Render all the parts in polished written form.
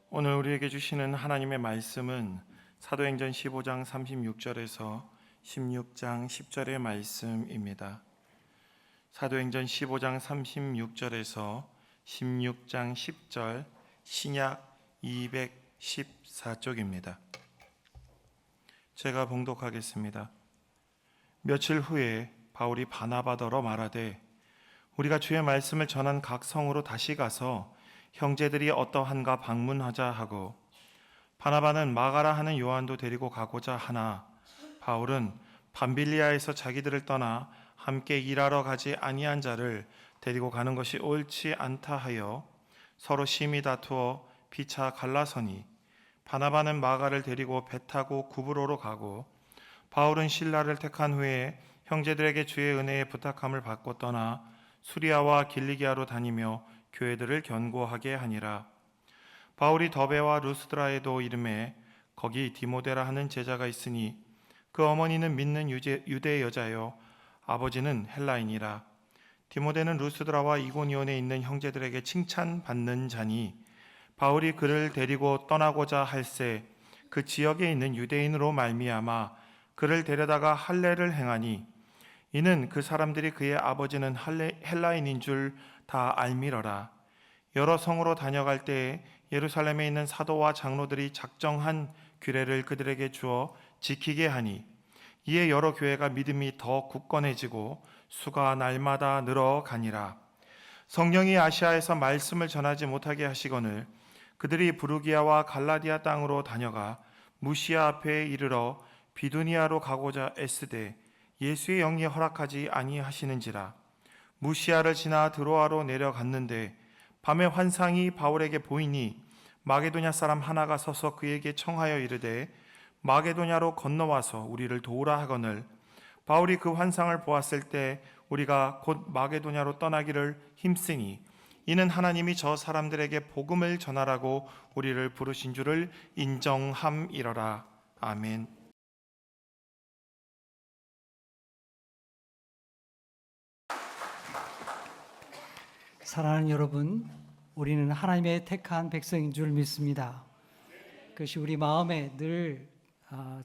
오늘 우리에게 주시는 하나님의 말씀은 사도행전 15장 36절에서 16장 10절의 말씀입니다. 사도행전 15장 36절에서 16장 10절, 신약 214쪽입니다. 제가 봉독하겠습니다. 며칠 후에 바울이 바나바더러 말하되 우리가 주의 말씀을 전한 각 성으로 다시 가서 형제들이 어떠한가 방문하자 하고, 바나바는 마가라 하는 요한도 데리고 가고자 하나 바울은 밤빌리아에서 자기들을 떠나 함께 일하러 가지 아니한 자를 데리고 가는 것이 옳지 않다 하여 서로 심히 다투어 피차 갈라서니, 바나바는 마가를 데리고 배 타고 구브로로 가고 바울은 실라를 택한 후에 형제들에게 주의 은혜에 부탁함을 받고 떠나 수리아와 길리기아로 다니며 교회들을 견고하게 하니라. 바울이 더베와 루스드라에도 이름에 거기 디모데라 하는 제자가 있으니 그 어머니는 믿는 유대 여자요 아버지는 헬라인이라. 디모데는 루스드라와 이고니온에 있는 형제들에게 칭찬받는 자니 바울이 그를 데리고 떠나고자 할새 그 지역에 있는 유대인으로 말미암아 그를 데려다가 할례를 행하니, 이는 그 사람들이 그의 아버지는 헬라인인 줄 다 알미러라. 여러 성으로 다녀갈 때에 예루살렘에 있는 사도와 장로들이 작정한 규례를 그들에게 주어 지키게 하니, 이에 여러 교회가 믿음이 더 굳건해지고 수가 날마다 늘어가니라. 성령이 아시아에서 말씀을 전하지 못하게 하시거늘 그들이 부르기아와 갈라디아 땅으로 다녀가 무시아 앞에 이르러 비두니아로 가고자 애쓰되 예수의 영이 허락하지 아니하시는지라. 무시아를 지나 드로아로 내려갔는데 밤에 환상이 바울에게 보이니 마게도냐 사람 하나가 서서 그에게 청하여 이르되 마게도냐로 건너와서 우리를 도우라 하거늘, 바울이 그 환상을 보았을 때 우리가 곧 마게도냐로 떠나기를 힘쓰니 이는 하나님이 저 사람들에게 복음을 전하라고 우리를 부르신 줄을 인정함이러라. 아멘. 사랑하는 여러분, 우리는 하나님의 택한 백성인 줄 믿습니다. 그것이 우리 마음에 늘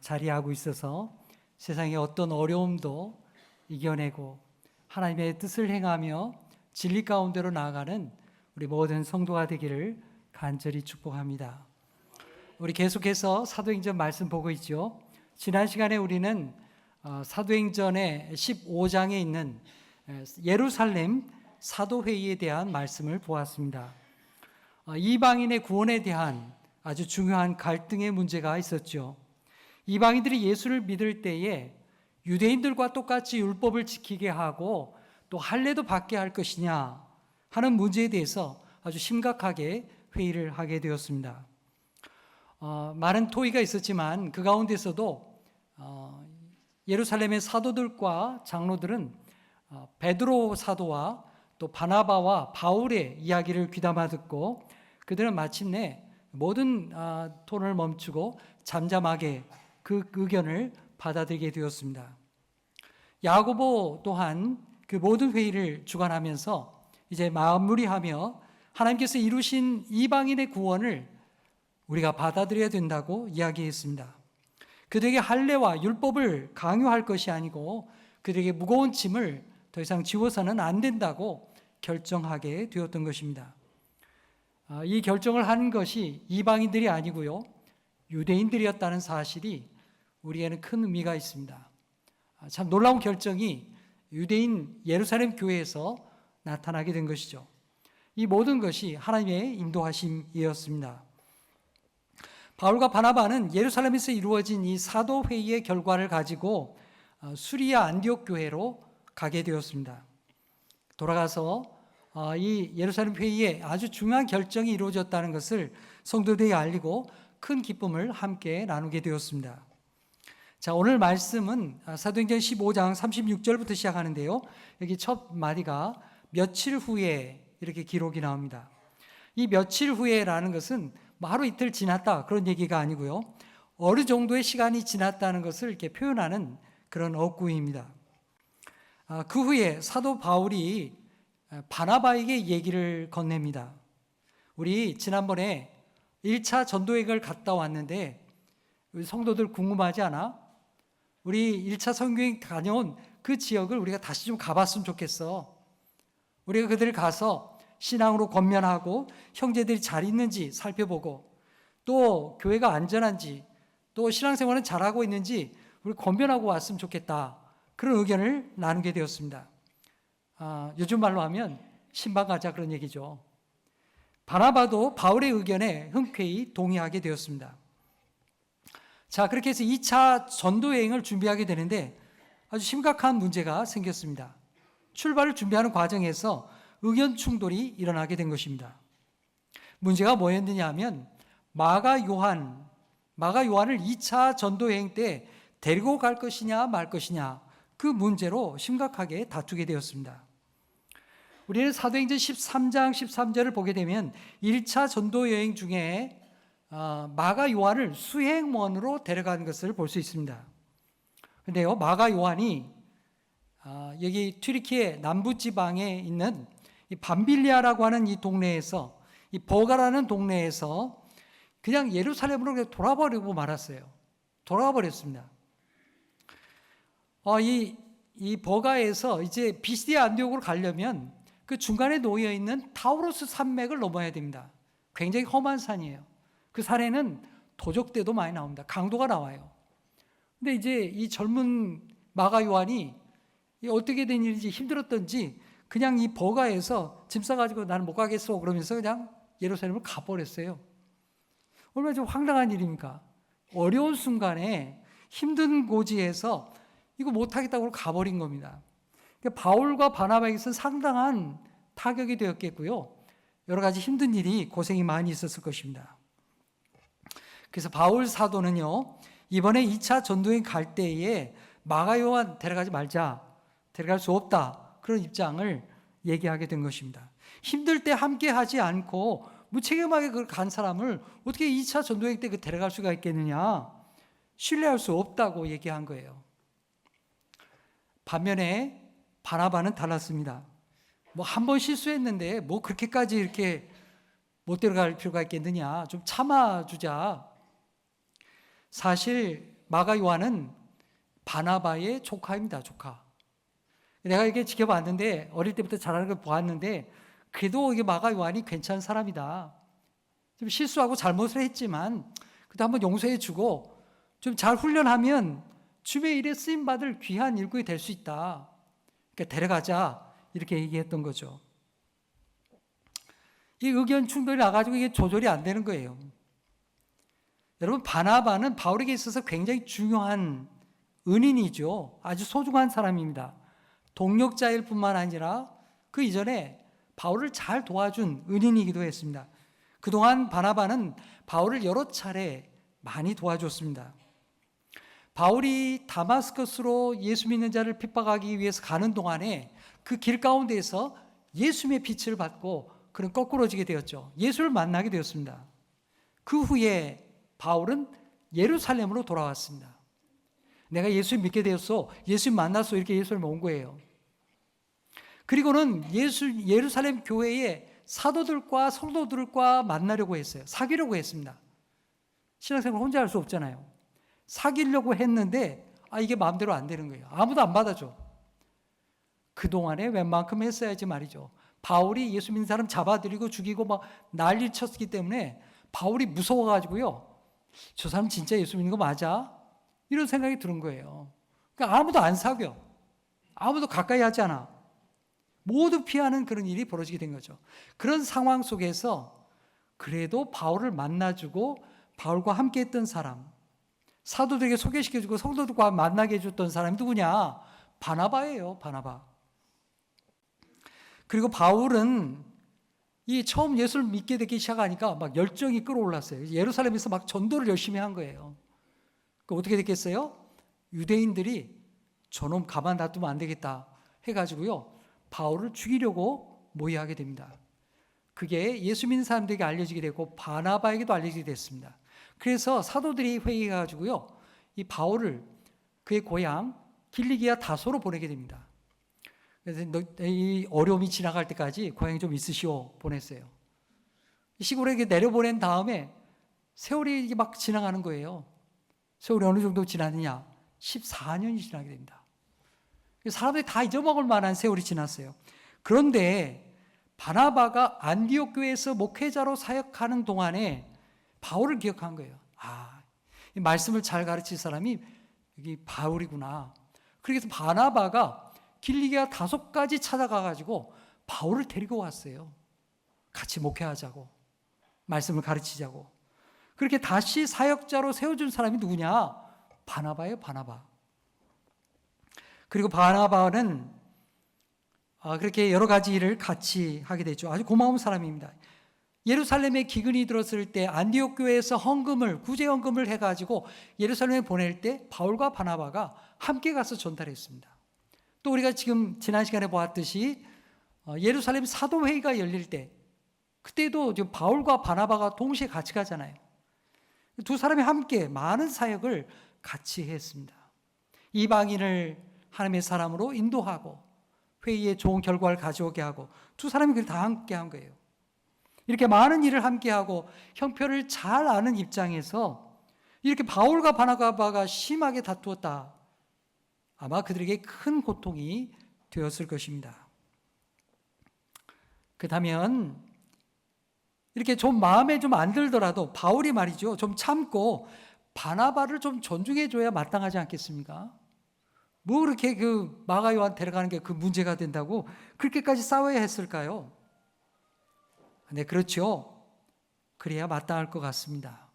자리하고 있어서 세상의 어떤 어려움도 이겨내고 하나님의 뜻을 행하며 진리 가운데로 나아가는 우리 모든 성도가 되기를 간절히 축복합니다. 우리 계속해서 사도행전 말씀 보고 있죠. 지난 시간에 우리는 사도행전의 15장에 있는 예루살렘 사도회의에 대한 말씀을 보았습니다. 이방인의 구원에 대한 아주 중요한 갈등의 문제가 있었죠. 이방인들이 예수를 믿을 때에 유대인들과 똑같이 율법을 지키게 하고 또 할례도 받게 할 것이냐 하는 문제에 대해서 아주 심각하게 회의를 하게 되었습니다. 많은 토의가 있었지만 그 가운데서도 예루살렘의 사도들과 장로들은 베드로 사도와 또 바나바와 바울의 이야기를 귀담아 듣고 그들은 마침내 모든 토론을 멈추고 잠잠하게 그 의견을 받아들이게 되었습니다. 야고보 또한 그 모든 회의를 주관하면서 이제 마무리하며 하나님께서 이루신 이방인의 구원을 우리가 받아들여야 된다고 이야기했습니다. 그들에게 할례와 율법을 강요할 것이 아니고 그들에게 무거운 짐을 더 이상 지워서는 안 된다고 결정하게 되었던 것입니다. 이 결정을 한 것이 이방인들이 아니고요, 유대인들이었다는 사실이 우리에는 큰 의미가 있습니다. 참 놀라운 결정이 유대인 예루살렘 교회에서 나타나게 된 것이죠. 이 모든 것이 하나님의 인도하심이었습니다. 바울과 바나바는 예루살렘에서 이루어진 이 사도회의의 결과를 가지고 수리아 안디옥 교회로 가게 되었습니다. 돌아가서 이 예루살렘 회의에 아주 중요한 결정이 이루어졌다는 것을 성도들에게 알리고 큰 기쁨을 함께 나누게 되었습니다. 자, 오늘 말씀은 사도행전 15장 36절부터 시작하는데요. 여기 첫 마디가 며칠 후에 이렇게 기록이 나옵니다. 이 며칠 후에라는 것은 하루 이틀 지났다 그런 얘기가 아니고요, 어느 정도의 시간이 지났다는 것을 이렇게 표현하는 그런 어구입니다. 그 후에 사도 바울이 바나바에게 얘기를 건넵니다. 우리 지난번에 1차 전도여행을 갔다 왔는데 우리 성도들 궁금하지 않아? 우리 1차 선교여행 다녀온 그 지역을 우리가 다시 좀 가봤으면 좋겠어. 우리가 그들을 가서 신앙으로 권면하고 형제들이 잘 있는지 살펴보고 또 교회가 안전한지 또 신앙생활은 잘하고 있는지 우리 권면하고 왔으면 좋겠다. 그런 의견을 나누게 되었습니다. 요즘 말로 하면 신방 가자 그런 얘기죠. 바나바도 바울의 의견에 흔쾌히 동의하게 되었습니다. 자, 그렇게 해서 2차 전도 여행을 준비하게 되는데 아주 심각한 문제가 생겼습니다. 출발을 준비하는 과정에서 의견 충돌이 일어나게 된 것입니다. 문제가 뭐였느냐 하면 마가 요한을 2차 전도 여행 때 데리고 갈 것이냐 말 것이냐 그 문제로 심각하게 다투게 되었습니다. 우리는 사도행전 13장 13절을 보게 되면 1차 전도 여행 중에 마가 요한을 수행원으로 데려간 것을 볼 수 있습니다. 그런데요, 마가 요한이 여기 튀르키예 남부 지방에 있는 이 밤빌리아라고 하는 이 동네에서 이 버가라는 동네에서 그냥 예루살렘으로 그냥 돌아버리고 말았어요. 돌아버렸습니다. 이 버가에서 이제 비시디아 안디옥으로 가려면 그 중간에 놓여 있는 타우로스 산맥을 넘어야 됩니다. 굉장히 험한 산이에요. 그 산에는 도적대도 많이 나옵니다. 강도가 나와요. 근데 이제 이 젊은 마가 요한이 어떻게 된 일인지 힘들었던지 그냥 이 버가에서 짐 싸가지고 나는 못 가겠어 그러면서 그냥 예루살렘을 가버렸어요. 얼마나 좀 황당한 일입니까? 어려운 순간에 힘든 고지에서 이거 못하겠다고 가버린 겁니다. 그러니까 바울과 바나바에게서는 상당한 타격이 되었겠고요. 여러 가지 힘든 일이 고생이 많이 있었을 것입니다. 그래서 바울 사도는요, 이번에 2차 전도행 갈 때에 마가 요한 데려가지 말자, 데려갈 수 없다, 그런 입장을 얘기하게 된 것입니다. 힘들 때 함께 하지 않고 무책임하게 그걸 간 사람을 어떻게 2차 전도행 때 데려갈 수가 있겠느냐, 신뢰할 수 없다고 얘기한 거예요. 반면에 바나바는 달랐습니다. 뭐 한 번 실수했는데 뭐 그렇게까지 이렇게 못 데려갈 필요가 있겠느냐, 좀 참아주자. 사실 마가 요한은 바나바의 조카입니다. 조카. 내가 이렇게 지켜봤는데 어릴 때부터 잘하는 걸 보았는데 그래도 이게 마가 요한이 괜찮은 사람이다. 좀 실수하고 잘못을 했지만 그래도 한번 용서해주고 좀 잘 훈련하면 주의 일에 쓰임받을 귀한 일꾼이 될 수 있다. 그러니까 데려가자 이렇게 얘기했던 거죠. 이 의견 충돌이 나가지고 이게 조절이 안 되는 거예요. 여러분, 바나바는 바울에게 있어서 굉장히 중요한 은인이죠. 아주 소중한 사람입니다. 동력자일 뿐만 아니라 그 이전에 바울을 잘 도와준 은인이기도 했습니다. 그동안 바나바는 바울을 여러 차례 많이 도와줬습니다. 바울이 다마스커스로 예수 믿는 자를 핍박하기 위해서 가는 동안에 그 길 가운데에서 예수님의 빛을 받고 그는 거꾸로지게 되었죠. 예수를 만나게 되었습니다. 그 후에 바울은 예루살렘으로 돌아왔습니다. 내가 예수를 믿게 되었어, 예수님 만났어, 이렇게 예수를 온 거예요. 그리고는 예루살렘 교회의 사도들과 성도들과 만나려고 했어요. 사귀려고 했습니다. 신앙생활 혼자 할 수 없잖아요. 사귀려고 했는데 이게 마음대로 안 되는 거예요. 아무도 안 받아줘. 그동안에 웬만큼 했어야지 말이죠. 바울이 예수 믿는 사람 잡아들이고 죽이고 막 난리 쳤기 때문에 바울이 무서워가지고요, 저 사람 진짜 예수 믿는 거 맞아? 이런 생각이 드는 거예요. 그러니까 아무도 안 사귀어. 아무도 가까이 하지 않아. 모두 피하는 그런 일이 벌어지게 된 거죠. 그런 상황 속에서 그래도 바울을 만나주고 바울과 함께 했던 사람, 사도들에게 소개시켜주고 성도들과 만나게 해줬던 사람이 누구냐? 바나바예요. 바나바. 그리고 바울은 이 처음 예수를 믿게 되기 시작하니까 막 열정이 끌어올랐어요. 예루살렘에서 막 전도를 열심히 한 거예요. 그 어떻게 됐겠어요? 유대인들이 저놈 가만 놔두면 안 되겠다 해가지고요, 바울을 죽이려고 모의하게 됩니다. 그게 예수 믿는 사람들에게 알려지게 되고 바나바에게도 알려지게 됐습니다. 그래서 사도들이 회의해가지고요, 이 바울을 그의 고향 길리기아 다소로 보내게 됩니다. 그래서 이 어려움이 지나갈 때까지 고향에 좀 있으시오 보냈어요. 시골에 내려보낸 다음에 세월이 이게 막 지나가는 거예요. 세월이 어느 정도 지났느냐? 14년이 지나게 됩니다. 사람들이 다 잊어먹을 만한 세월이 지났어요. 그런데 바나바가 안디옥 교회에서 목회자로 사역하는 동안에 바울을 기억한 거예요. 이 말씀을 잘 가르칠 사람이 여기 바울이구나. 그래서 바나바가 길리기아 5가지 찾아가가지고 바울을 데리고 왔어요. 같이 목회하자고, 말씀을 가르치자고. 그렇게 다시 사역자로 세워준 사람이 누구냐? 바나바예요, 바나바. 그리고 바나바는 그렇게 여러 가지 일을 같이 하게 되죠. 아주 고마운 사람입니다. 예루살렘에 기근이 들었을 때 안디옥 교회에서 구제 헌금을 해가지고 예루살렘에 보낼 때 바울과 바나바가 함께 가서 전달했습니다. 또 우리가 지금 지난 시간에 보았듯이 예루살렘 사도회의가 열릴 때 그때도 지금 바울과 바나바가 동시에 같이 가잖아요. 두 사람이 함께 많은 사역을 같이 했습니다. 이방인을 하나님의 사람으로 인도하고 회의에 좋은 결과를 가져오게 하고 두 사람이 그걸 다 함께 한 거예요. 이렇게 많은 일을 함께하고 형편을 잘 아는 입장에서 이렇게 바울과 바나바가 심하게 다투었다. 아마 그들에게 큰 고통이 되었을 것입니다. 그렇다면 이렇게 좀 마음에 좀 안 들더라도 바울이 말이죠, 좀 참고 바나바를 좀 존중해 줘야 마땅하지 않겠습니까? 뭐 그렇게 그 마가 요한 데려가는 게 그 문제가 된다고 그렇게까지 싸워야 했을까요? 네, 그렇죠. 그래야 마땅할 것 같습니다.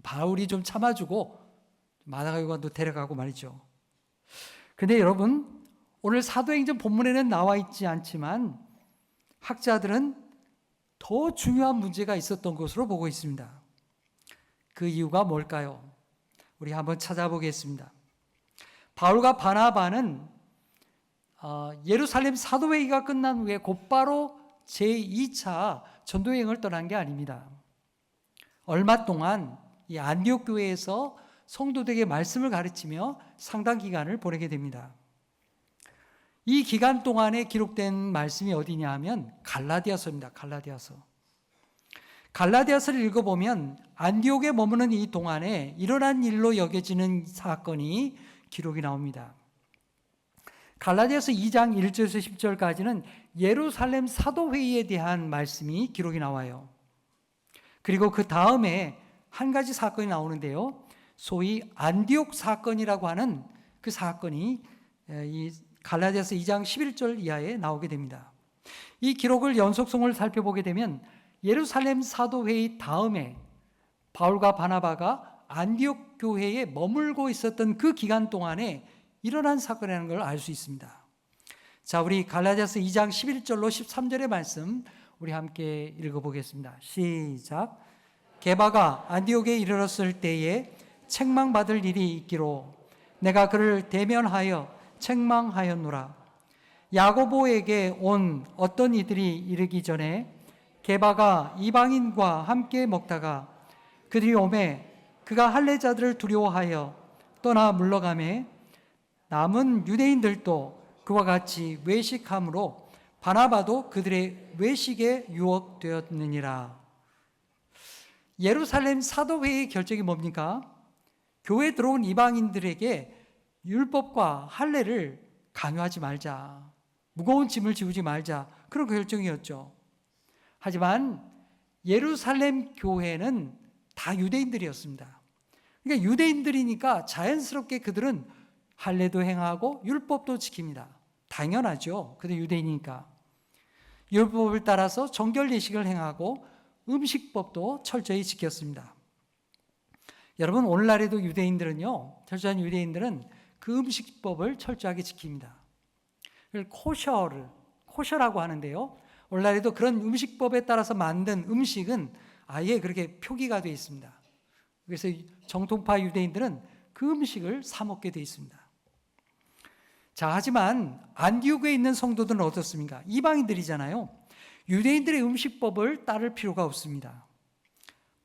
바울이 좀 참아주고 마가 요한도 데려가고 말이죠. 근데 여러분, 오늘 사도행전 본문에는 나와 있지 않지만 학자들은 더 중요한 문제가 있었던 것으로 보고 있습니다. 그 이유가 뭘까요? 우리 한번 찾아보겠습니다. 바울과 바나바는 예루살렘 사도회의가 끝난 후에 곧바로 제2차 전도여행을 떠난 게 아닙니다. 얼마 동안 이 안디옥 교회에서 성도들에게 말씀을 가르치며 상당 기간을 보내게 됩니다. 이 기간 동안에 기록된 말씀이 어디냐 하면 갈라디아서입니다. 갈라디아서를 읽어보면 안디옥에 머무는 이 동안에 일어난 일로 여겨지는 사건이 기록이 나옵니다. 갈라디아서 2장 1절에서 10절까지는 예루살렘 사도회의에 대한 말씀이 기록이 나와요. 그리고 그 다음에 한 가지 사건이 나오는데요. 소위 안디옥 사건이라고 하는 그 사건이 이 갈라디아서 2장 11절 이하에 나오게 됩니다. 이 기록을 연속성을 살펴보게 되면 예루살렘 사도회의 다음에 바울과 바나바가 안디옥 교회에 머물고 있었던 그 기간 동안에 일어난 사건이라는 걸 알 수 있습니다. 자, 우리 갈라디아서 2장 11절로 13절의 말씀 우리 함께 읽어보겠습니다. 시작. 게바가 안디옥에 이르렀을 때에 책망받을 일이 있기로 내가 그를 대면하여 책망하였노라. 야고보에게 온 어떤 이들이 이르기 전에 게바가 이방인과 함께 먹다가 그들이 오매 그가 할례자들을 두려워하여 떠나 물러가매 남은 유대인들도 그와 같이 외식함으로 바나바도 그들의 외식에 유혹되었느니라. 예루살렘 사도회의 결정이 뭡니까? 교회에 들어온 이방인들에게 율법과 할례를 강요하지 말자, 무거운 짐을 지우지 말자, 그런 결정이었죠. 하지만 예루살렘 교회는 다 유대인들이었습니다. 그러니까 유대인들이니까 자연스럽게 그들은 할례도 행하고 율법도 지킵니다. 당연하죠. 그들 유대인이니까. 율법을 따라서 정결 예식을 행하고 음식법도 철저히 지켰습니다. 여러분, 오늘날에도 유대인들은요, 철저한 유대인들은 그 음식법을 철저하게 지킵니다. 그걸 코셔라고 하는데요. 오늘날에도 그런 음식법에 따라서 만든 음식은 아예 그렇게 표기가 되어 있습니다. 그래서 정통파 유대인들은 그 음식을 사 먹게 되어 있습니다. 자, 하지만 안디옥에 있는 성도들은 어떻습니까? 이방인들이잖아요. 유대인들의 음식법을 따를 필요가 없습니다.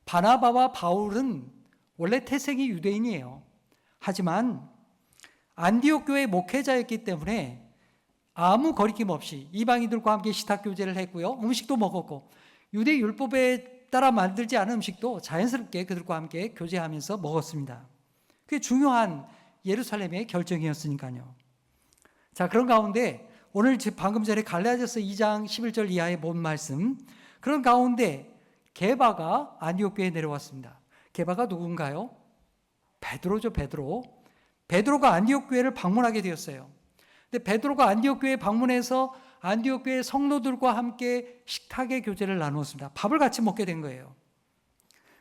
바나바와 바울은 원래 태생이 유대인이에요. 하지만 안디옥 교회 목회자였기 때문에 아무 거리낌 없이 이방인들과 함께 식탁 교제를 했고요. 음식도 먹었고 유대 율법에 따라 만들지 않은 음식도 자연스럽게 그들과 함께 교제하면서 먹었습니다. 그게 중요한 예루살렘의 결정이었으니까요. 자, 그런 가운데 오늘 방금 전에 갈라디아서 2장 11절 이하의 본 말씀, 그런 가운데 게바가 안디옥 교회에 내려왔습니다. 게바가 누군가요? 베드로죠, 베드로. 베드로가 안디옥 교회를 방문하게 되었어요. 근데 베드로가 안디옥 교회에 방문해서 안디옥 교회 성도들과 함께 식탁의 교제를 나누었습니다. 밥을 같이 먹게 된 거예요.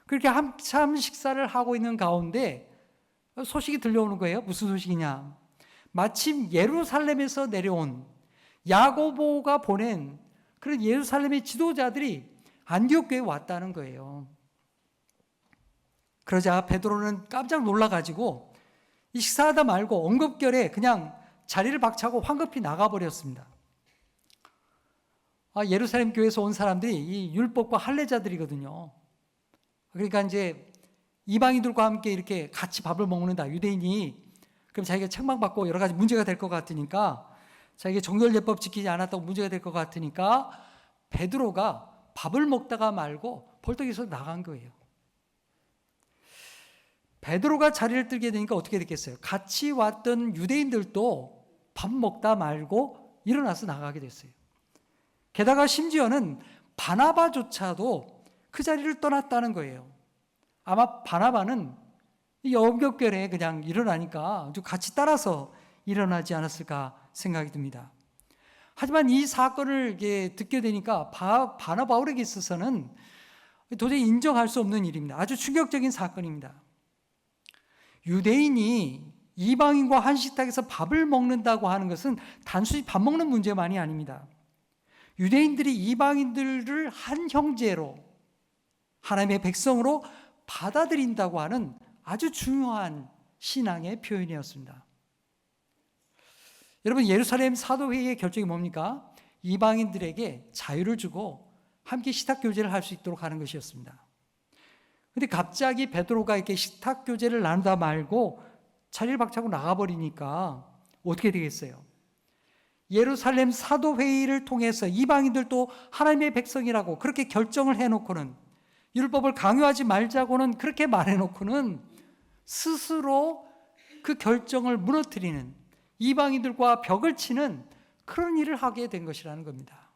그렇게 한참 식사를 하고 있는 가운데 소식이 들려오는 거예요. 무슨 소식이냐? 마침 예루살렘에서 내려온 야고보가 보낸 그런 예루살렘의 지도자들이 안디옥 교회에 왔다는 거예요. 그러자 베드로는 깜짝 놀라가지고 이 식사하다 말고 엉겁결에 그냥 자리를 박차고 황급히 나가버렸습니다. 예루살렘 교회에서 온 사람들이 이 율법과 할례자들이거든요. 그러니까 이제 이방인들과 함께 이렇게 같이 밥을 먹는다. 유대인이 그럼 자기가 책망받고 여러 가지 문제가 될 것 같으니까, 자기가 정결예법 지키지 않았다고 문제가 될 것 같으니까 베드로가 밥을 먹다가 말고 벌떡에서 나간 거예요. 베드로가 자리를 뜨게 되니까 어떻게 됐겠어요? 같이 왔던 유대인들도 밥 먹다 말고 일어나서 나가게 됐어요. 게다가 심지어는 바나바조차도 그 자리를 떠났다는 거예요. 아마 바나바는 이 엉겹결에 그냥 일어나니까 같이 따라서 일어나지 않았을까 생각이 듭니다. 하지만 이 사건을 듣게 되니까 바울에게 있어서는 도저히 인정할 수 없는 일입니다. 아주 충격적인 사건입니다. 유대인이 이방인과 한 식탁에서 밥을 먹는다고 하는 것은 단순히 밥 먹는 문제만이 아닙니다. 유대인들이 이방인들을 한 형제로, 하나님의 백성으로 받아들인다고 하는 아주 중요한 신앙의 표현이었습니다. 여러분, 예루살렘 사도회의의 결정이 뭡니까? 이방인들에게 자유를 주고 함께 식탁교제를 할 수 있도록 하는 것이었습니다. 그런데 갑자기 베드로가 이렇게 식탁교제를 나누다 말고 자리를 박차고 나가버리니까 어떻게 되겠어요? 예루살렘 사도회의를 통해서 이방인들도 하나님의 백성이라고 그렇게 결정을 해놓고는, 율법을 강요하지 말자고는 그렇게 말해놓고는 스스로 그 결정을 무너뜨리는, 이방인들과 벽을 치는 그런 일을 하게 된 것이라는 겁니다.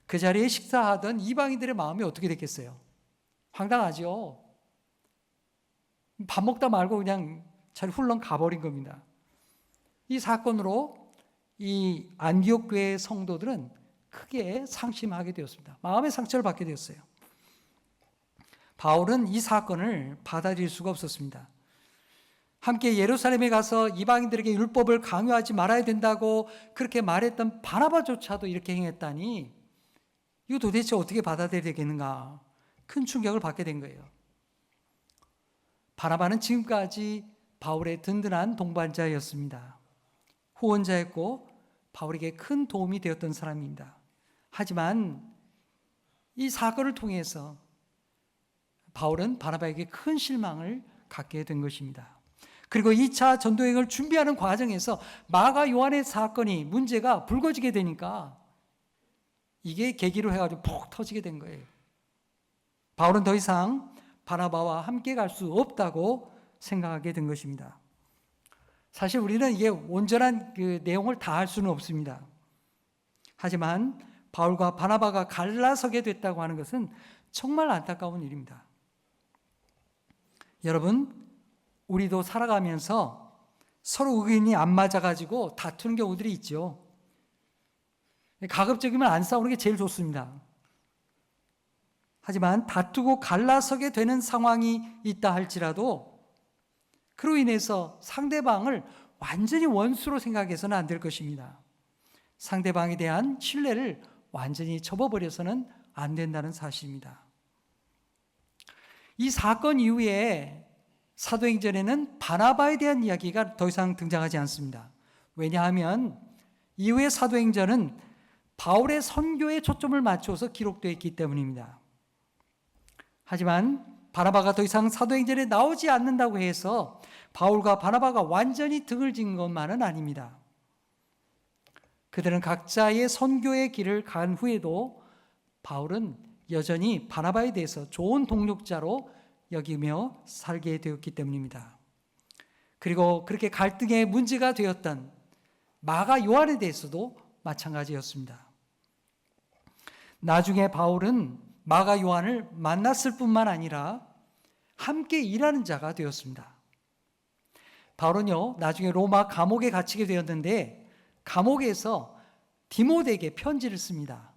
그 자리에 식사하던 이방인들의 마음이 어떻게 됐겠어요? 황당하죠. 밥 먹다 말고 그냥 자리 훌렁 가버린 겁니다. 이 사건으로 이 안디옥 교회 성도들은 크게 상심하게 되었습니다. 마음의 상처를 받게 되었어요. 바울은 이 사건을 받아들일 수가 없었습니다. 함께 예루살렘에 가서 이방인들에게 율법을 강요하지 말아야 된다고 그렇게 말했던 바나바조차도 이렇게 행했다니, 이거 도대체 어떻게 받아들여야 되겠는가, 큰 충격을 받게 된 거예요. 바나바는 지금까지 바울의 든든한 동반자였습니다. 후원자였고 바울에게 큰 도움이 되었던 사람입니다. 하지만 이 사건을 통해서 바울은 바나바에게 큰 실망을 갖게 된 것입니다. 그리고 2차 전도여행을 준비하는 과정에서 마가 요한의 사건이, 문제가 불거지게 되니까 이게 계기로 해가지고 폭 터지게 된 거예요. 바울은 더 이상 바나바와 함께 갈 수 없다고 생각하게 된 것입니다. 사실 우리는 이게 온전한 그 내용을 다 할 수는 없습니다. 하지만 바울과 바나바가 갈라서게 됐다고 하는 것은 정말 안타까운 일입니다. 여러분, 우리도 살아가면서 서로 의견이 안 맞아가지고 다투는 경우들이 있죠. 가급적이면 안 싸우는 게 제일 좋습니다. 하지만 다투고 갈라서게 되는 상황이 있다 할지라도 그로 인해서 상대방을 완전히 원수로 생각해서는 안 될 것입니다. 상대방에 대한 신뢰를 완전히 접어버려서는 안 된다는 사실입니다. 이 사건 이후에 사도행전에는 바나바에 대한 이야기가 더 이상 등장하지 않습니다. 왜냐하면 이후의 사도행전은 바울의 선교에 초점을 맞춰서 기록되어 있기 때문입니다. 하지만 바나바가 더 이상 사도행전에 나오지 않는다고 해서 바울과 바나바가 완전히 등을 진 것만은 아닙니다. 그들은 각자의 선교의 길을 간 후에도 바울은 여전히 바나바에 대해서 좋은 동력자로 여기며 살게 되었기 때문입니다. 그리고 그렇게 갈등의 문제가 되었던 마가 요한에 대해서도 마찬가지였습니다. 나중에 바울은 마가 요한을 만났을 뿐만 아니라 함께 일하는 자가 되었습니다. 바울은요, 나중에 로마 감옥에 갇히게 되었는데 감옥에서 디모데에게 편지를 씁니다.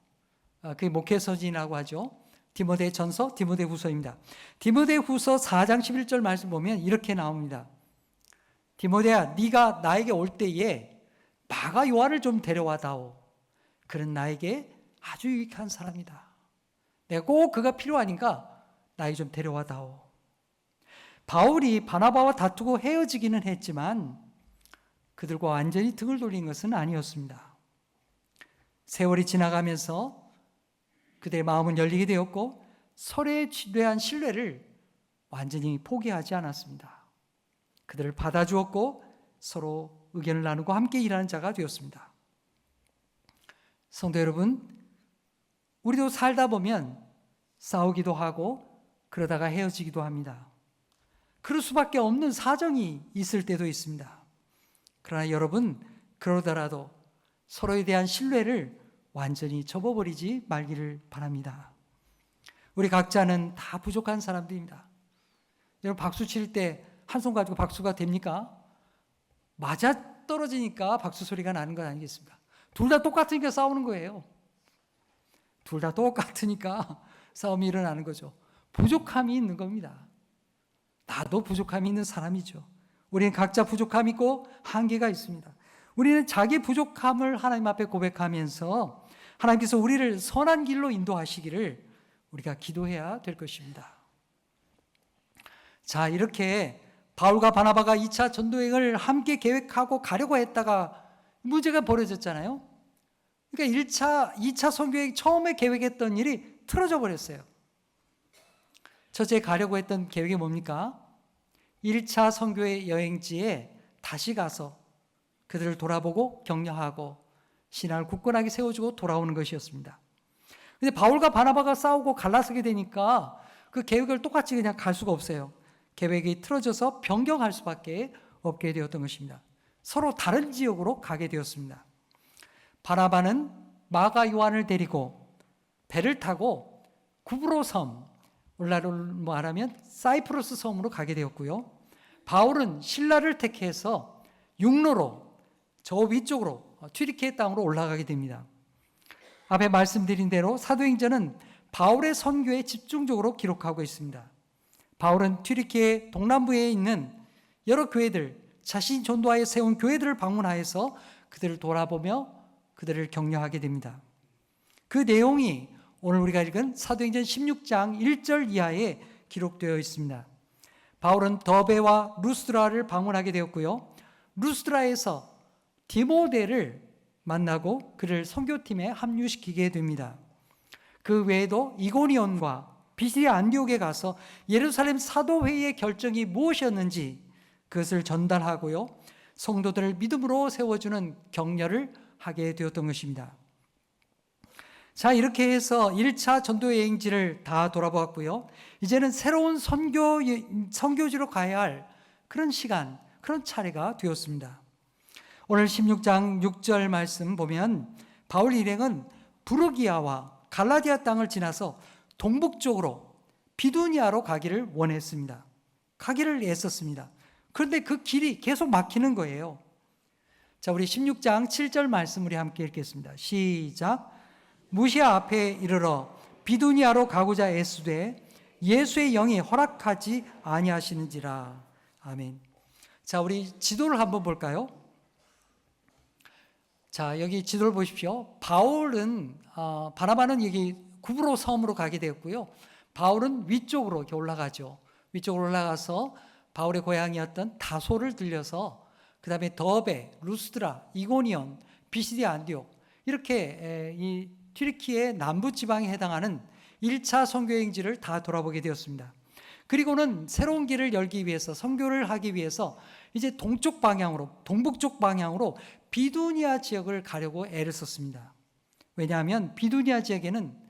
그게 목회서신이라고 하죠. 디모데 전서, 디모데 후서입니다. 디모데 후서 4장 11절 말씀 보면 이렇게 나옵니다. 디모데야, 네가 나에게 올 때에 마가 요한을 좀 데려와다오. 그는 나에게 아주 유익한 사람이다. 내가 꼭 그가 필요하니까 나에게 좀 데려와다오. 바울이 바나바와 다투고 헤어지기는 했지만 그들과 완전히 등을 돌린 것은 아니었습니다. 세월이 지나가면서 그들의 마음은 열리게 되었고 서로에 대한 신뢰를 완전히 포기하지 않았습니다. 그들을 받아주었고 서로 의견을 나누고 함께 일하는 자가 되었습니다. 성도 여러분, 우리도 살다 보면 싸우기도 하고 그러다가 헤어지기도 합니다. 그럴 수밖에 없는 사정이 있을 때도 있습니다. 그러나 여러분, 그러더라도 서로에 대한 신뢰를 완전히 접어버리지 말기를 바랍니다. 우리 각자는 다 부족한 사람들입니다. 여러분, 박수 칠 때 한 손 가지고 박수가 됩니까? 맞아 떨어지니까 박수 소리가 나는 것 아니겠습니까? 둘 다 똑같으니까 싸우는 거예요. 둘 다 똑같으니까 싸움이 일어나는 거죠. 부족함이 있는 겁니다. 나도 부족함이 있는 사람이죠. 우리는 각자 부족함이 있고 한계가 있습니다. 우리는 자기 부족함을 하나님 앞에 고백하면서 하나님께서 우리를 선한 길로 인도하시기를 우리가 기도해야 될 것입니다. 자, 이렇게 바울과 바나바가 2차 전도여행을 함께 계획하고 가려고 했다가 문제가 벌어졌잖아요. 그러니까 2차 선교여행 처음에 계획했던 일이 틀어져 버렸어요. 첫째 가려고 했던 계획이 뭡니까? 1차 선교의 여행지에 다시 가서 그들을 돌아보고 격려하고 신앙을 굳건하게 세워주고 돌아오는 것이었습니다. 그런데 바울과 바나바가 싸우고 갈라서게 되니까 그 계획을 똑같이 그냥 갈 수가 없어요. 계획이 틀어져서 변경할 수밖에 없게 되었던 것입니다. 서로 다른 지역으로 가게 되었습니다. 바나바는 마가 요한을 데리고 배를 타고 구브로 섬, 오늘날로 말하면 사이프러스 섬으로 가게 되었고요. 바울은 신라를 택해서 육로로 저 위쪽으로 튀르키예 땅으로 올라가게 됩니다. 앞에 말씀드린 대로 사도행전은 바울의 선교에 집중적으로 기록하고 있습니다. 바울은 튀르키예 동남부에 있는 여러 교회들, 자신이 전도하여 세운 교회들을 방문하여서 그들을 돌아보며 그들을 격려하게 됩니다. 그 내용이 오늘 우리가 읽은 사도행전 16장 1절 이하에 기록되어 있습니다. 바울은 더베와 루스드라를 방문하게 되었고요. 루스드라에서 디모데를 만나고 그를 선교팀에 합류시키게 됩니다. 그 외에도 이고니온과 비시디아 안디옥에 가서 예루살렘 사도회의의 결정이 무엇이었는지 그것을 전달하고요. 성도들을 믿음으로 세워주는 격려를 하게 되었던 것입니다. 자, 이렇게 해서 1차 전도 여행지를 다 돌아보았고요. 이제는 새로운 선교지로 가야 할 그런 시간, 그런 차례가 되었습니다. 오늘 16장 6절 말씀 보면 바울 일행은 부르기아와 갈라디아 땅을 지나서 동북쪽으로 비두니아로 가기를 원했습니다. 가기를 애썼습니다. 그런데 그 길이 계속 막히는 거예요. 자, 우리 16장 7절 말씀 우리 함께 읽겠습니다. 시작. 무시아 앞에 이르러 비두니아로 가고자 애쓰되 예수의 영이 허락하지 아니하시는지라. 아멘. 자, 우리 지도를 한번 볼까요? 자, 여기 지도를 보십시오. 바울은 바나바는 여기 구브로 섬으로 가게 되었고요. 바울은 위쪽으로 이렇게 올라가죠. 위쪽으로 올라가서 바울의 고향이었던 다소를 들려서 그 다음에 더베, 루스드라, 이고니온, 비시디아 안디옥 이렇게 이 튀르키예 남부 지방에 해당하는 1차 선교행지를 다 돌아보게 되었습니다. 그리고는 새로운 길을 열기 위해서 선교를 하기 위해서 이제 동쪽 방향으로 동북쪽 방향으로 비두니아 지역을 가려고 애를 썼습니다. 왜냐하면 비두니아 지역에는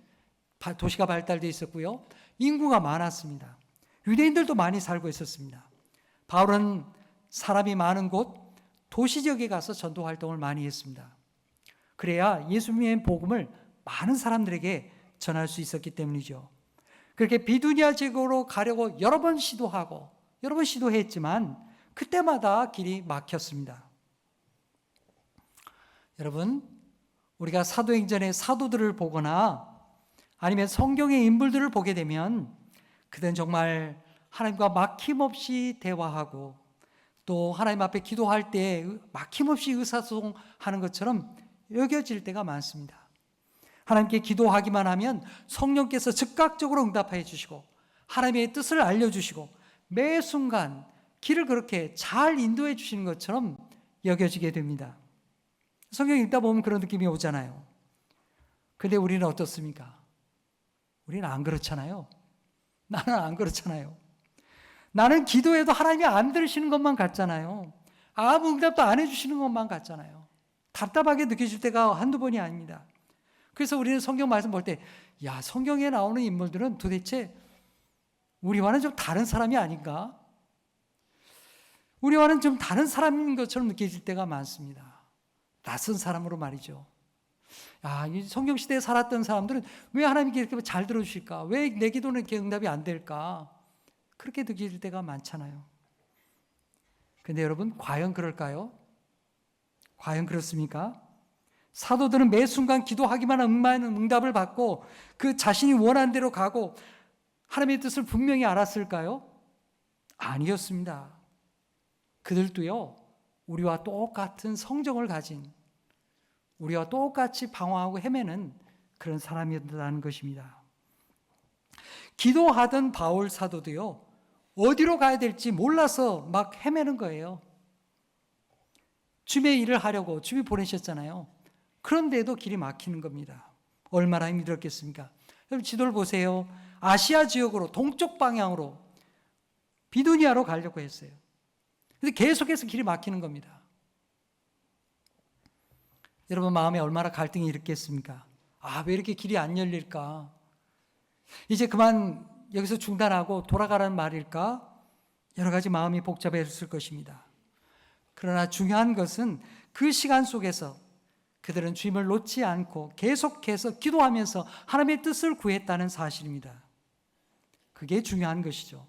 도시가 발달되어 있었고요. 인구가 많았습니다. 유대인들도 많이 살고 있었습니다. 바울은 사람이 많은 곳 도시 지역에 가서 전도 활동을 많이 했습니다. 그래야 예수님의 복음을 많은 사람들에게 전할 수 있었기 때문이죠. 그렇게 비두니아 지역으로 가려고 여러 번 시도했지만 그때마다 길이 막혔습니다. 여러분, 우리가 사도행전의 사도들을 보거나 아니면 성경의 인물들을 보게 되면 그들은 정말 하나님과 막힘없이 대화하고 또 하나님 앞에 기도할 때 막힘없이 의사소통하는 것처럼 여겨질 때가 많습니다. 하나님께 기도하기만 하면 성령께서 즉각적으로 응답해 주시고 하나님의 뜻을 알려주시고 매 순간 길을 그렇게 잘 인도해 주시는 것처럼 여겨지게 됩니다. 성경 읽다 보면 그런 느낌이 오잖아요. 근데 우리는 어떻습니까? 우리는 안 그렇잖아요. 나는 안 그렇잖아요. 나는 기도해도 하나님이 안 들으시는 것만 같잖아요. 아무 응답도 안 해주시는 것만 같잖아요. 답답하게 느껴질 때가 한두 번이 아닙니다. 그래서 우리는 성경 말씀 볼 때, 성경에 나오는 인물들은 도대체 우리와는 좀 다른 사람이 아닌가? 우리와는 좀 다른 사람인 것처럼 느껴질 때가 많습니다. 낯선 사람으로 말이죠. 이 성경 시대에 살았던 사람들은 왜 하나님께 이렇게 잘 들어주실까? 왜 내 기도는 이렇게 응답이 안 될까? 그렇게 느낄 때가 많잖아요. 근데 여러분, 과연 그럴까요? 과연 그렇습니까? 사도들은 매 순간 기도하기만 하면 응답을 받고 그 자신이 원하는 대로 가고 하나님의 뜻을 분명히 알았을까요? 아니었습니다. 그들도요, 우리와 똑같은 성정을 가진, 우리와 똑같이 방황하고 헤매는 그런 사람이었다는 것입니다. 기도하던 바울 사도도요, 어디로 가야 될지 몰라서 막 헤매는 거예요. 주님의 일을 하려고 주님이 보내셨잖아요. 그런데도 길이 막히는 겁니다. 얼마나 힘들었겠습니까? 여러분 지도를 보세요. 아시아 지역으로 동쪽 방향으로 비두니아로 가려고 했어요. 근데 계속해서 길이 막히는 겁니다. 여러분 마음에 얼마나 갈등이 일으켰습니까? 왜 이렇게 길이 안 열릴까? 이제 그만 여기서 중단하고 돌아가라는 말일까? 여러 가지 마음이 복잡했을 것입니다. 그러나 중요한 것은 그 시간 속에서 그들은 주님을 놓지 않고 계속해서 기도하면서 하나님의 뜻을 구했다는 사실입니다. 그게 중요한 것이죠.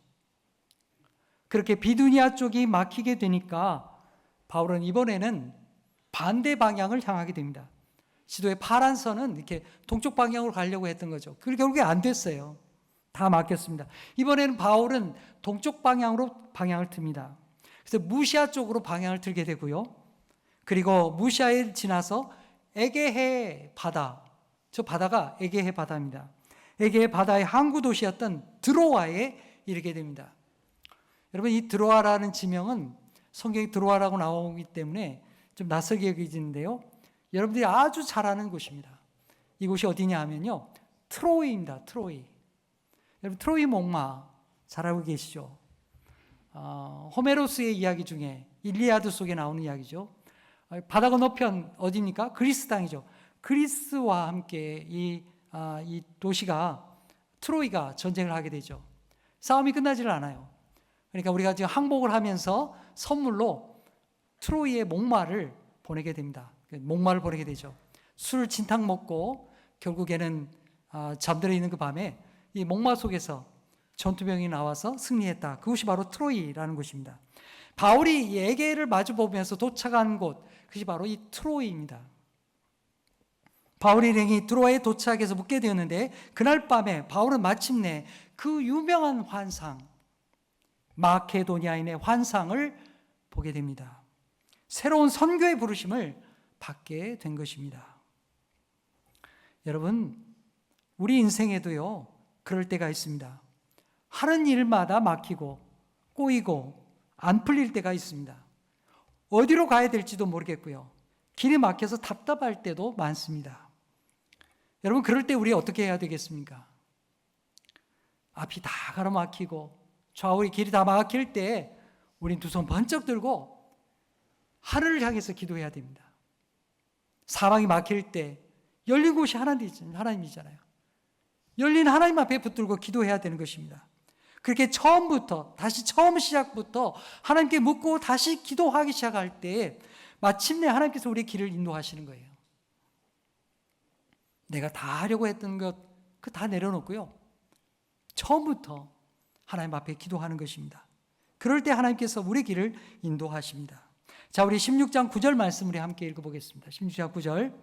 그렇게 비두니아 쪽이 막히게 되니까 바울은 이번에는 반대 방향을 향하게 됩니다. 지도의 파란 선은 이렇게 동쪽 방향으로 가려고 했던 거죠. 그게 결국에 안 됐어요. 다 막혔습니다. 이번에는 바울은 동쪽 방향으로 방향을 틉니다. 그래서 무시아 쪽으로 방향을 틀게 되고요. 그리고 무시아에 지나서 에게해 바다, 저 바다가 에게해 바다입니다. 에게해 바다의 항구 도시였던 드로아에 이르게 됩니다. 여러분 이 드로아라는 지명은 성경에 드로아라고 나오기 때문에 좀 낯설게 여겨지는데요. 여러분들이 아주 잘 아는 곳입니다. 이곳이 어디냐 하면요, 트로이입니다. 트로이. 여러분 트로이 목마 잘 알고 계시죠? 호메로스의 이야기 중에 일리아드 속에 나오는 이야기죠. 바다 건너편 어디입니까? 그리스 땅이죠. 그리스와 함께 이 도시가 트로이가 전쟁을 하게 되죠. 싸움이 끝나지를 않아요. 그러니까 우리가 지금 항복을 하면서 선물로 트로이의 목마를 보내게 됩니다. 목마를 보내게 되죠. 술을 진탕 먹고 결국에는 잠들어 있는 그 밤에 이 목마 속에서 전투병이 나와서 승리했다. 그것이 바로 트로이라는 곳입니다. 바울이 이 에게를 마주 보면서 도착한 곳, 그것이 바로 이 트로이입니다. 바울이 일행이 드로아에 도착해서 묵게 되었는데 그날 밤에 바울은 마침내 그 유명한 환상, 마케도니아인의 환상을 보게 됩니다. 새로운 선교의 부르심을 받게 된 것입니다. 여러분, 우리 인생에도요, 그럴 때가 있습니다. 하는 일마다 막히고 꼬이고 안 풀릴 때가 있습니다. 어디로 가야 될지도 모르겠고요. 길이 막혀서 답답할 때도 많습니다. 여러분 그럴 때 우리 어떻게 해야 되겠습니까? 앞이 다 가로막히고 좌우의 길이 다 막힐 때 우린 두 손 번쩍 들고 하늘을 향해서 기도해야 됩니다. 사방이 막힐 때 열린 곳이 하나님이잖아요. 열린 하나님 앞에 붙들고 기도해야 되는 것입니다. 그렇게 처음부터, 다시 처음 시작부터 하나님께 묻고 다시 기도하기 시작할 때 마침내 하나님께서 우리의 길을 인도하시는 거예요. 내가 다 하려고 했던 것, 그 다 내려놓고요. 처음부터 하나님 앞에 기도하는 것입니다. 그럴 때 하나님께서 우리의 길을 인도하십니다. 자, 우리 16장 9절 말씀 우리 함께 읽어보겠습니다. 16장 9절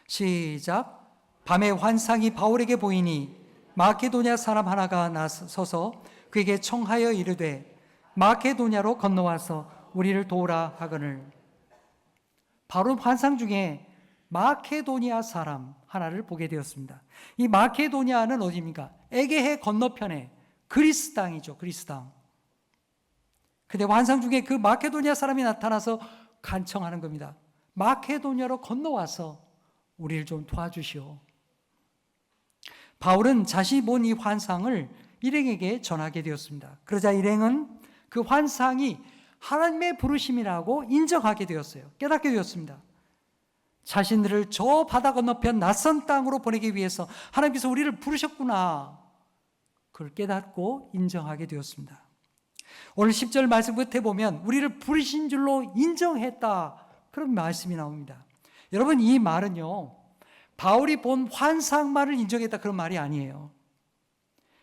시작. 밤에 환상이 바울에게 보이니 마케도냐 사람 하나가 나서서 그에게 청하여 이르되 마케도냐로 건너와서 우리를 도우라 하거늘. 바울은 환상 중에 마케도니아 사람 하나를 보게 되었습니다. 이 마케도니아는 어디입니까? 에게해 건너편에 그리스 땅이죠. 그리스 땅. 근데 환상 중에 그 마케도니아 사람이 나타나서 간청하는 겁니다. 마케도니아로 건너와서 우리를 좀 도와주시오. 바울은 자신이 본 이 환상을 일행에게 전하게 되었습니다. 그러자 일행은 그 환상이 하나님의 부르심이라고 인정하게 되었어요. 깨닫게 되었습니다. 자신들을 저 바다 건너편 낯선 땅으로 보내기 위해서 하나님께서 우리를 부르셨구나. 그걸 깨닫고 인정하게 되었습니다. 오늘 10절 말씀 끝에 보면 우리를 부르신 줄로 인정했다. 그런 말씀이 나옵니다. 여러분, 이 말은요, 바울이 본 환상만을 인정했다 그런 말이 아니에요.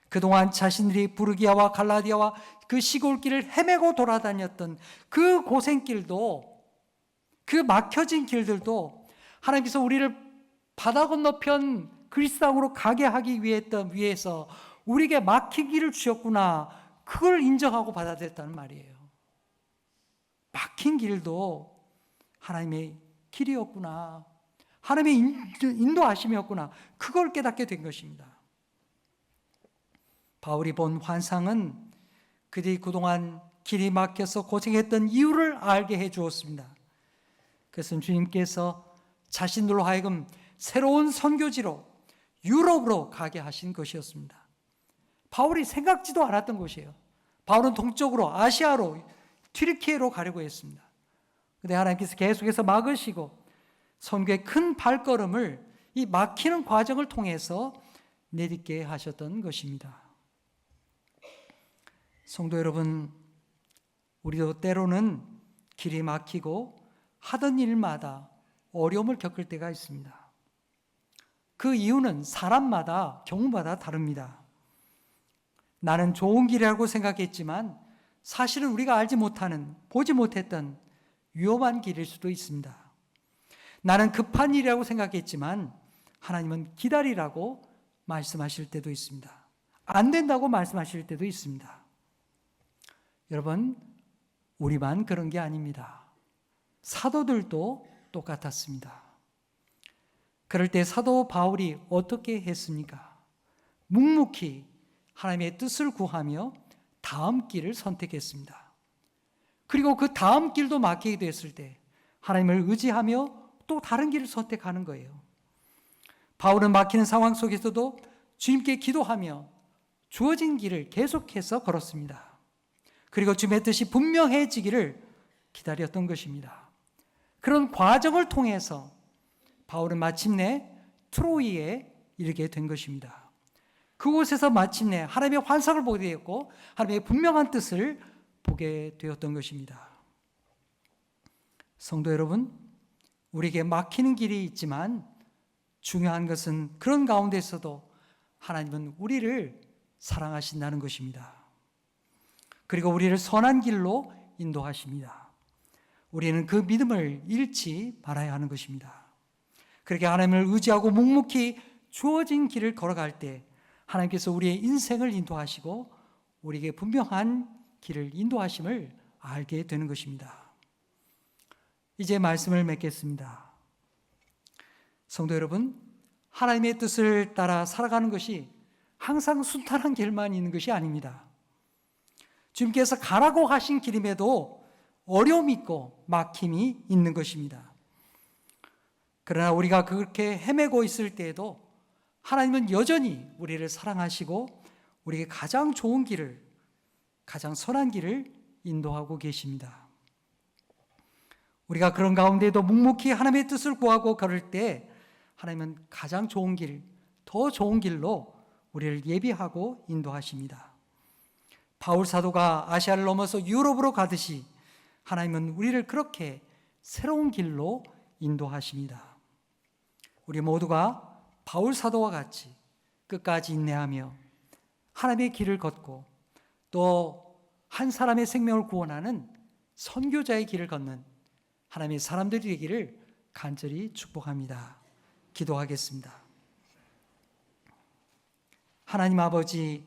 그동안 자신들이 부르기아와 갈라디아와 그 시골길을 헤매고 돌아다녔던 그 고생길도, 그 막혀진 길들도 하나님께서 우리를 바다 건너편 그리스 땅으로 가게 하기 위해서 우리에게 막힌 길을 주셨구나. 그걸 인정하고 받아들였다는 말이에요. 막힌 길도 하나님의 길이었구나. 하나님의 인도하심이었구나. 그걸 깨닫게 된 것입니다. 바울이 본 환상은 그들이 그동안 길이 막혀서 고생했던 이유를 알게 해 주었습니다. 그것은 주님께서 자신들로 하여금 새로운 선교지로 유럽으로 가게 하신 것이었습니다. 바울이 생각지도 않았던 곳이에요. 바울은 동쪽으로, 아시아로, 튀르키예로 가려고 했습니다. 그런데 하나님께서 계속해서 막으시고 선교의 큰 발걸음을 이 막히는 과정을 통해서 내딛게 하셨던 것입니다. 성도 여러분, 우리도 때로는 길이 막히고 하던 일마다 어려움을 겪을 때가 있습니다. 그 이유는 사람마다, 경우마다 다릅니다. 나는 좋은 길이라고 생각했지만 사실은 우리가 알지 못하는, 보지 못했던 위험한 길일 수도 있습니다. 나는 급한 일이라고 생각했지만 하나님은 기다리라고 말씀하실 때도 있습니다. 안 된다고 말씀하실 때도 있습니다. 여러분, 우리만 그런 게 아닙니다. 사도들도 똑같았습니다. 그럴 때 사도 바울이 어떻게 했습니까? 묵묵히 하나님의 뜻을 구하며 다음 길을 선택했습니다. 그리고 그 다음 길도 막히게 됐을 때 하나님을 의지하며 또 다른 길을 선택하는 거예요. 바울은 막히는 상황 속에서도 주님께 기도하며 주어진 길을 계속해서 걸었습니다. 그리고 주님의 뜻이 분명해지기를 기다렸던 것입니다. 그런 과정을 통해서 바울은 마침내 트로이에 이르게 된 것입니다. 그곳에서 마침내 하나님의 환상을 보게 되었고 하나님의 분명한 뜻을 보게 되었던 것입니다. 성도 여러분, 우리에게 막히는 길이 있지만 중요한 것은 그런 가운데서도 하나님은 우리를 사랑하신다는 것입니다. 그리고 우리를 선한 길로 인도하십니다. 우리는 그 믿음을 잃지 말아야 하는 것입니다. 그렇게 하나님을 의지하고 묵묵히 주어진 길을 걸어갈 때 하나님께서 우리의 인생을 인도하시고 우리에게 분명한 길을 인도하심을 알게 되는 것입니다. 이제 말씀을 맺겠습니다. 성도 여러분, 하나님의 뜻을 따라 살아가는 것이 항상 순탄한 길만 있는 것이 아닙니다. 주님께서 가라고 하신 길임에도 어려움이 있고 막힘이 있는 것입니다. 그러나 우리가 그렇게 헤매고 있을 때에도 하나님은 여전히 우리를 사랑하시고 우리에게 가장 좋은 길을, 가장 선한 길을 인도하고 계십니다. 우리가 그런 가운데에도 묵묵히 하나님의 뜻을 구하고 걸을 때 하나님은 가장 좋은 길, 더 좋은 길로 우리를 예비하고 인도하십니다. 바울 사도가 아시아를 넘어서 유럽으로 가듯이 하나님은 우리를 그렇게 새로운 길로 인도하십니다. 우리 모두가 바울 사도와 같이 끝까지 인내하며 하나님의 길을 걷고 또 한 사람의 생명을 구원하는 선교자의 길을 걷는 하나님의 사람들이 되기를 간절히 축복합니다. 기도하겠습니다. 하나님 아버지,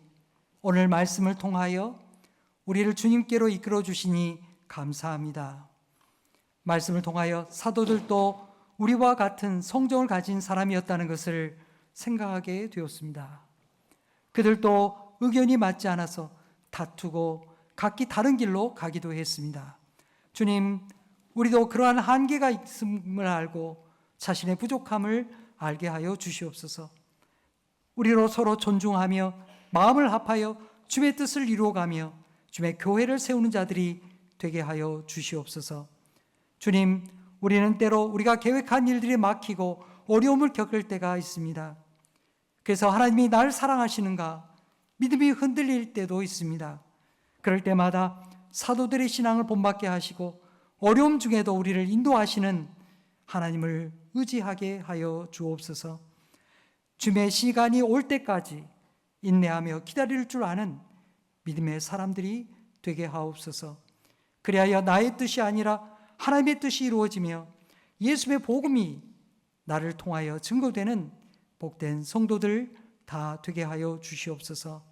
오늘 말씀을 통하여 우리를 주님께로 이끌어 주시니 감사합니다. 말씀을 통하여 사도들도 우리와 같은 성정을 가진 사람이었다는 것을 생각하게 되었습니다. 그들도 의견이 맞지 않아서 다투고 각기 다른 길로 가기도 했습니다. 주님, 우리도 그러한 한계가 있음을 알고 자신의 부족함을 알게 하여 주시옵소서. 우리로 서로 존중하며 마음을 합하여 주의 뜻을 이루어가며 주의 교회를 세우는 자들이 되게 하여 주시옵소서. 주님, 우리는 때로 우리가 계획한 일들이 막히고 어려움을 겪을 때가 있습니다. 그래서 하나님이 날 사랑하시는가 믿음이 흔들릴 때도 있습니다. 그럴 때마다 사도들의 신앙을 본받게 하시고 어려움 중에도 우리를 인도하시는 하나님을 의지하게 하여 주옵소서. 주의 시간이 올 때까지 인내하며 기다릴 줄 아는 믿음의 사람들이 되게 하옵소서. 그리하여 나의 뜻이 아니라 하나님의 뜻이 이루어지며 예수의 복음이 나를 통하여 증거되는 복된 성도들 다 되게 하여 주시옵소서.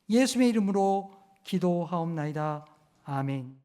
예수의 이름으로 기도하옵나이다. 아멘.